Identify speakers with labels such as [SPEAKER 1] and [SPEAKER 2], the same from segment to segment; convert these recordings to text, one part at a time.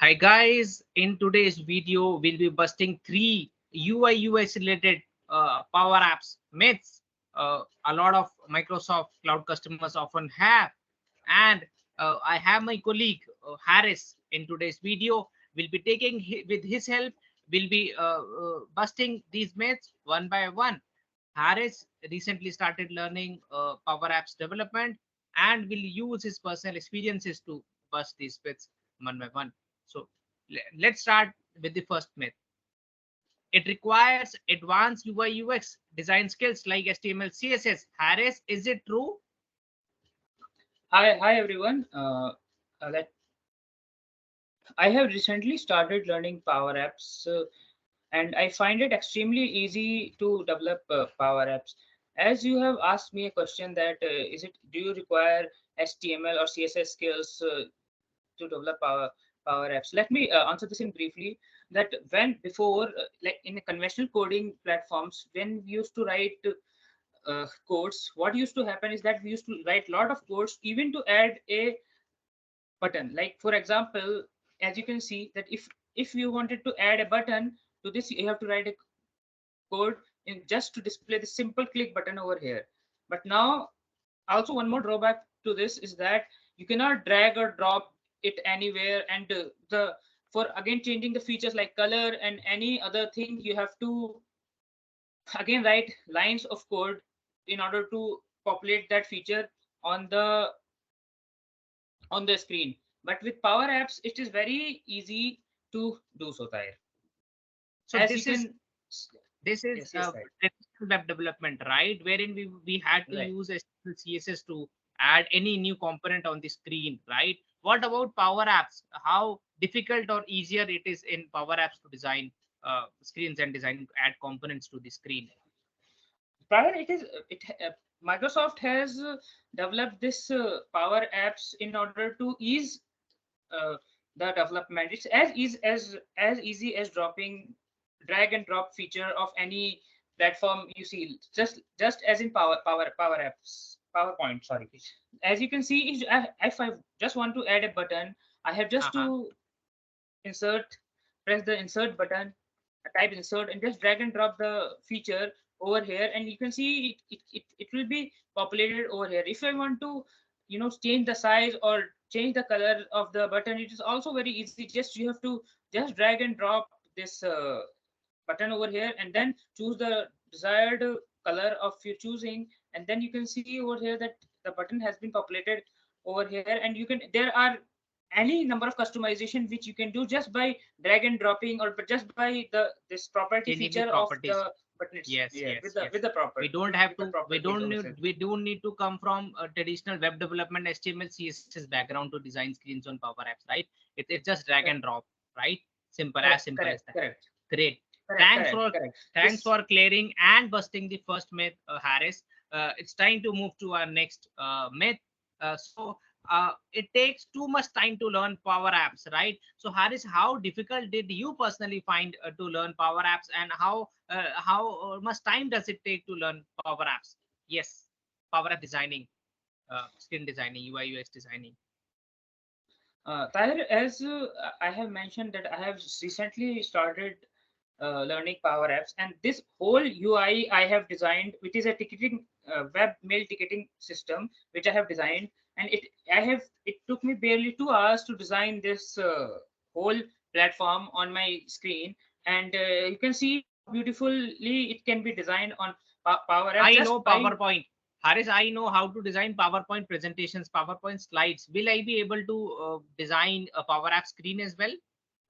[SPEAKER 1] Hi guys, in today's video, we'll be busting three UI UX related Power Apps myths a lot of Microsoft Cloud customers often have. And I have my colleague Harris in today's video. We'll be taking with his help, we'll be busting these myths one by one. Harris recently started learning Power Apps development and will use his personal experiences to bust these myths one by one. So let's start with the first myth. It requires advanced UI UX design skills like HTML, CSS. Harris, is it true?
[SPEAKER 2] Hi everyone. Let I have recently started learning Power Apps, and I find it extremely easy to develop Power Apps. As you have asked me a question that do you require HTML or CSS skills to develop Power Apps? Let me answer this in briefly. That when before, like in the conventional coding platforms, when we used to write codes, what used to happen is that we used to write a lot of codes even to add a button. Like for example, as you can see that if you wanted to add a button to this, you have to write a code in just to display the simple click button over here. But now also one more drawback to this is that you cannot drag or drop it anywhere, and the for again changing the features like color and any other thing, you have to again write lines of code in order to populate that feature on the screen. But with Power Apps, it is very easy to do so, Tahir.
[SPEAKER 1] So
[SPEAKER 2] As you
[SPEAKER 1] this is
[SPEAKER 2] can,
[SPEAKER 1] this is
[SPEAKER 2] yes, yes, Tahir.
[SPEAKER 1] traditional web development, right? Wherein we had to
[SPEAKER 2] Right.
[SPEAKER 1] use HTML, CSS to add any new component on the screen, right? What about Power Apps? How difficult or easier it is in Power Apps to design screens and design add components to the screen?
[SPEAKER 2] Prior, Microsoft has developed this Power Apps in order to ease uh, the development. It's as easy as dropping drag and drop feature of any platform you see. Just as in Power Apps PowerPoint. Sorry, as you can see, if I just want to add a button, I have just
[SPEAKER 1] Uh-huh.
[SPEAKER 2] to insert, press the insert button, type insert, and just drag and drop the feature over here, and you can see it will be populated over here. If I want to, change the size or change the color of the button, it is also very easy. Just you have to just drag and drop this button over here, and then choose the desired color of your choosing, and then you can see over here that the button has been populated over here. And there are any number of customization which you can do just by drag and dropping, or but just by the this property
[SPEAKER 1] Changing the
[SPEAKER 2] feature of
[SPEAKER 1] properties.
[SPEAKER 2] the button.
[SPEAKER 1] Yes,
[SPEAKER 2] Yeah,
[SPEAKER 1] yes,
[SPEAKER 2] with the
[SPEAKER 1] yes. We don't have
[SPEAKER 2] with the
[SPEAKER 1] to. We
[SPEAKER 2] properties
[SPEAKER 1] don't
[SPEAKER 2] over
[SPEAKER 1] need.
[SPEAKER 2] here.
[SPEAKER 1] We don't need to come from a traditional web development HTML CSS background to design screens on Power Apps, right? It's just drag and drop, right? Simple, as
[SPEAKER 2] Correct,
[SPEAKER 1] simple as
[SPEAKER 2] correct,
[SPEAKER 1] that.
[SPEAKER 2] correct,
[SPEAKER 1] Great.
[SPEAKER 2] correct,
[SPEAKER 1] Thanks
[SPEAKER 2] correct,
[SPEAKER 1] for
[SPEAKER 2] correct.
[SPEAKER 1] thanks
[SPEAKER 2] This
[SPEAKER 1] for clearing and busting the first myth, Harris. It's time to move to our next myth. It takes too much time to learn Power Apps, right? So Harris, how difficult did you personally find to learn Power Apps, and how much time does it take to learn Power Apps? Yes, Power App designing, screen designing, UI UX designing.
[SPEAKER 2] Tahir, as I have mentioned that I have recently started learning Power Apps, and this whole UI I have designed, which is a ticketing web mail ticketing system, which I have designed, and it took me barely 2 hours to design this whole platform on my screen, and you can see how beautifully it can be designed on Power Apps
[SPEAKER 1] I
[SPEAKER 2] just
[SPEAKER 1] know
[SPEAKER 2] by
[SPEAKER 1] PowerPoint. Harris, I know how to design PowerPoint presentations, PowerPoint slides. Will I be able to design a Power App screen as well?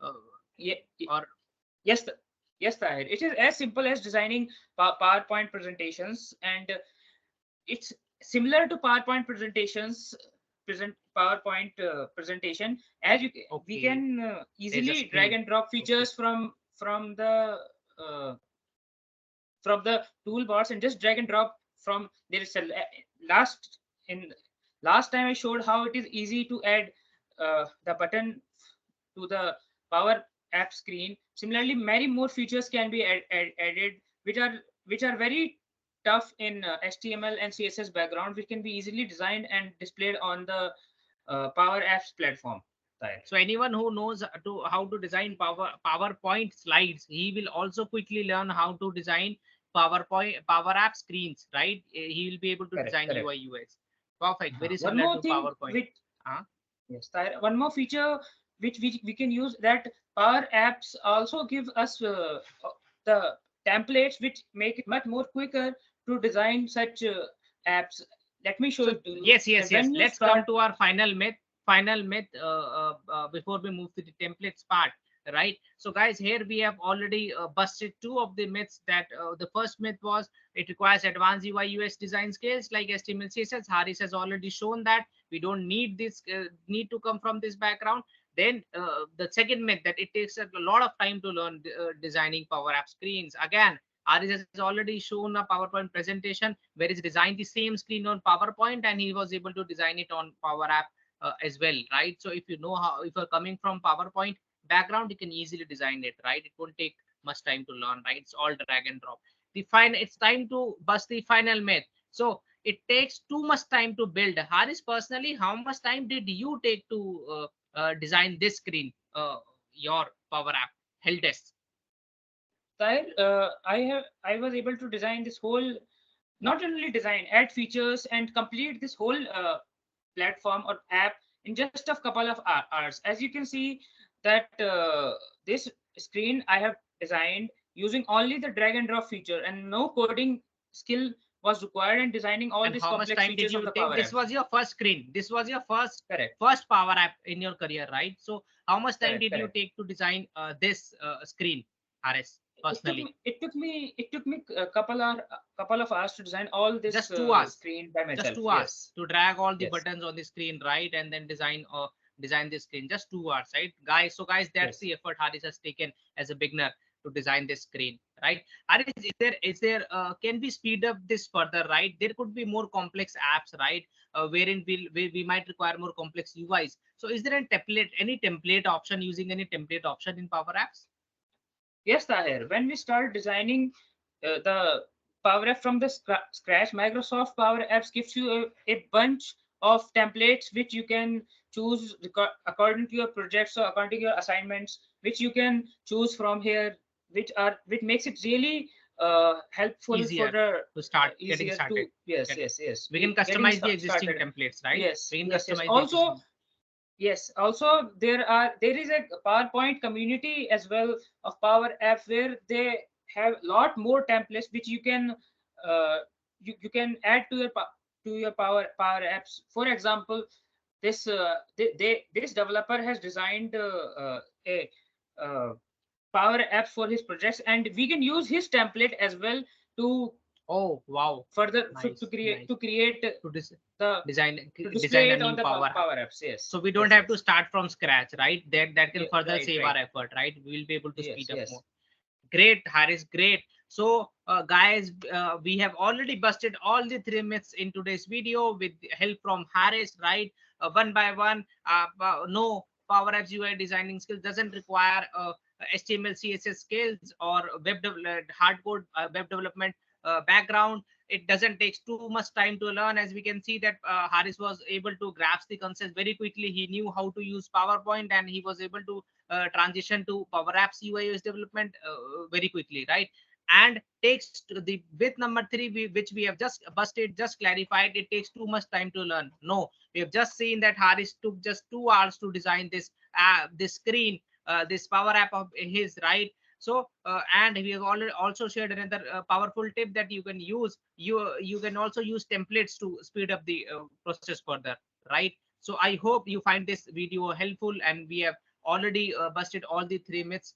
[SPEAKER 1] Uh,
[SPEAKER 2] yeah,
[SPEAKER 1] or
[SPEAKER 2] yes, yes, Tahir. It is as simple as designing PowerPoint presentations, and it's similar to PowerPoint presentations. Present PowerPoint presentation, as we
[SPEAKER 1] okay,
[SPEAKER 2] can
[SPEAKER 1] there's a
[SPEAKER 2] easily drag
[SPEAKER 1] screen.
[SPEAKER 2] and drop
[SPEAKER 1] Okay.
[SPEAKER 2] features uh, from the toolbars, and just drag and drop from there is a last in last time I showed how it is easy to add the button to the Power App screen. Similarly, many more features can be added, which are very tough in HTML and CSS background, which can be easily designed and displayed on the Power Apps platform. Tahir.
[SPEAKER 1] So anyone who knows how to design PowerPoint slides, he will also quickly learn how to design Power App screens, right? He will be able to
[SPEAKER 2] Correct,
[SPEAKER 1] design
[SPEAKER 2] correct.
[SPEAKER 1] UI UX. Perfect. Very
[SPEAKER 2] One
[SPEAKER 1] similar
[SPEAKER 2] more
[SPEAKER 1] to
[SPEAKER 2] thing
[SPEAKER 1] PowerPoint.
[SPEAKER 2] which
[SPEAKER 1] Huh?
[SPEAKER 2] yes, Tahir, one more feature which we can use, that Power Apps also give us the templates which make it much more quicker to design such apps. Let me show
[SPEAKER 1] So
[SPEAKER 2] it to you.
[SPEAKER 1] yes, yes,
[SPEAKER 2] And
[SPEAKER 1] yes.
[SPEAKER 2] when you
[SPEAKER 1] Let's come
[SPEAKER 2] start,
[SPEAKER 1] to our final myth. Final myth before we move to the templates part, right? So guys, here we have already busted two of the myths. That the first myth was it requires advanced UI UX design skills like HTML CSS. Haris has already shown that we don't need this need to come from this background. Then the second myth, that it takes a lot of time to learn designing Power App screens. Again, Aris has already shown a PowerPoint presentation where he's designed the same screen on PowerPoint, and he was able to design it on Power App as well, right? So if you know how, if you're coming from PowerPoint background, you can easily design it, right? It won't take much time to learn, right? It's all drag and drop. It's time to bust the final myth. So it takes too much time to build. Haris, personally, how much time did you take to design this screen, your Power App help desk?
[SPEAKER 2] Tahir, I was able to design this whole, not only design, add features and complete this whole platform or app in just a couple of hours. As you can see that this screen I have designed using only the drag and drop feature, and no coding skill was required in designing all
[SPEAKER 1] And
[SPEAKER 2] these
[SPEAKER 1] how much
[SPEAKER 2] complex
[SPEAKER 1] time did
[SPEAKER 2] features of
[SPEAKER 1] you
[SPEAKER 2] the
[SPEAKER 1] take?
[SPEAKER 2] Power
[SPEAKER 1] This
[SPEAKER 2] Apps.
[SPEAKER 1] was your first screen. This was your first
[SPEAKER 2] Correct,
[SPEAKER 1] first Power App in your career, right? So how much time
[SPEAKER 2] correct,
[SPEAKER 1] did you
[SPEAKER 2] correct.
[SPEAKER 1] take to design this screen, Haris, personally?
[SPEAKER 2] It took me a couple of hours to design all this
[SPEAKER 1] Just 2 hours.
[SPEAKER 2] screen by
[SPEAKER 1] Just
[SPEAKER 2] myself.
[SPEAKER 1] 2 hours
[SPEAKER 2] Yes,
[SPEAKER 1] to drag all the
[SPEAKER 2] yes,
[SPEAKER 1] buttons on the screen, right? And then design the screen. Just 2 hours, right, guys? So guys, that's
[SPEAKER 2] yes.
[SPEAKER 1] the effort Haris has taken as a beginner to design this screen, right? Haris, is there can we speed up this further, right? There could be more complex apps, right? Wherein we might require more complex UIs. So is there any template option, using any template option in Power Apps?
[SPEAKER 2] Yes, Tahir. When we start designing the Power App from the scratch, Microsoft Power Apps gives you a bunch of templates which you can choose according to your projects or according to your assignments, which you can choose from here, which makes it really helpful for
[SPEAKER 1] Easier
[SPEAKER 2] the
[SPEAKER 1] to start getting
[SPEAKER 2] easier
[SPEAKER 1] started.
[SPEAKER 2] to, yes,
[SPEAKER 1] Get,
[SPEAKER 2] yes, yes,
[SPEAKER 1] we can
[SPEAKER 2] getting
[SPEAKER 1] customize the existing
[SPEAKER 2] started.
[SPEAKER 1] templates, right?
[SPEAKER 2] Yes,
[SPEAKER 1] We can
[SPEAKER 2] yes, yes.
[SPEAKER 1] customize the
[SPEAKER 2] Also,
[SPEAKER 1] existing.
[SPEAKER 2] yes, also there is a PowerPoint community as well of Power Apps where they have a lot more templates which you can uh, you can add to your to your Power Apps. For example, this developer has designed a uh, Power Apps for his projects, and we can use his template as well to
[SPEAKER 1] Oh wow,
[SPEAKER 2] further
[SPEAKER 1] nice, nice.
[SPEAKER 2] to create
[SPEAKER 1] To
[SPEAKER 2] the
[SPEAKER 1] design
[SPEAKER 2] to
[SPEAKER 1] design
[SPEAKER 2] display
[SPEAKER 1] a
[SPEAKER 2] it on
[SPEAKER 1] new
[SPEAKER 2] the
[SPEAKER 1] Power App.
[SPEAKER 2] Power Apps. Yes,
[SPEAKER 1] So we don't
[SPEAKER 2] yes,
[SPEAKER 1] have to
[SPEAKER 2] yes.
[SPEAKER 1] start from scratch, right? That can
[SPEAKER 2] Yeah,
[SPEAKER 1] further
[SPEAKER 2] right,
[SPEAKER 1] save our
[SPEAKER 2] right.
[SPEAKER 1] effort, right? We will be able to
[SPEAKER 2] Yes,
[SPEAKER 1] speed up
[SPEAKER 2] yes.
[SPEAKER 1] more. Great, Haris, great. So, guys, we have already busted all the three myths in today's video with help from Haris, right? One by one. No, Power Apps UI designing skills doesn't require HTML, CSS skills or hardcode web development background. It doesn't take too much time to learn. As we can see that Haris was able to grasp the concept very quickly. He knew how to use PowerPoint, and he was able to transition to Power Apps UI development very quickly, right? And takes the with number three, which we have just busted, just clarified, it takes too much time to learn. No, we have just seen that Haris took just 2 hours to design this screen, this Power App of his, right? So and we have already also shared another powerful tip that you can use. You can also use templates to speed up the process further, right? So I hope you find this video helpful, and we have already busted all the three myths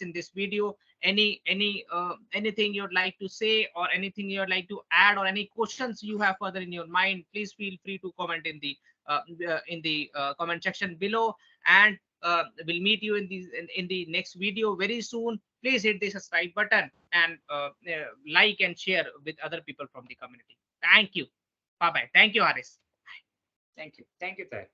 [SPEAKER 1] in this video. Anything you'd like to say, or anything you'd like to add, or any questions you have further in your mind, please feel free to comment in the comment section below. And we'll meet you in the next video very soon. Please hit the subscribe button, and like and share with other people from the community. Thank you. Bye bye. Thank you, Haris.
[SPEAKER 2] Thank you. Thank you, Tay.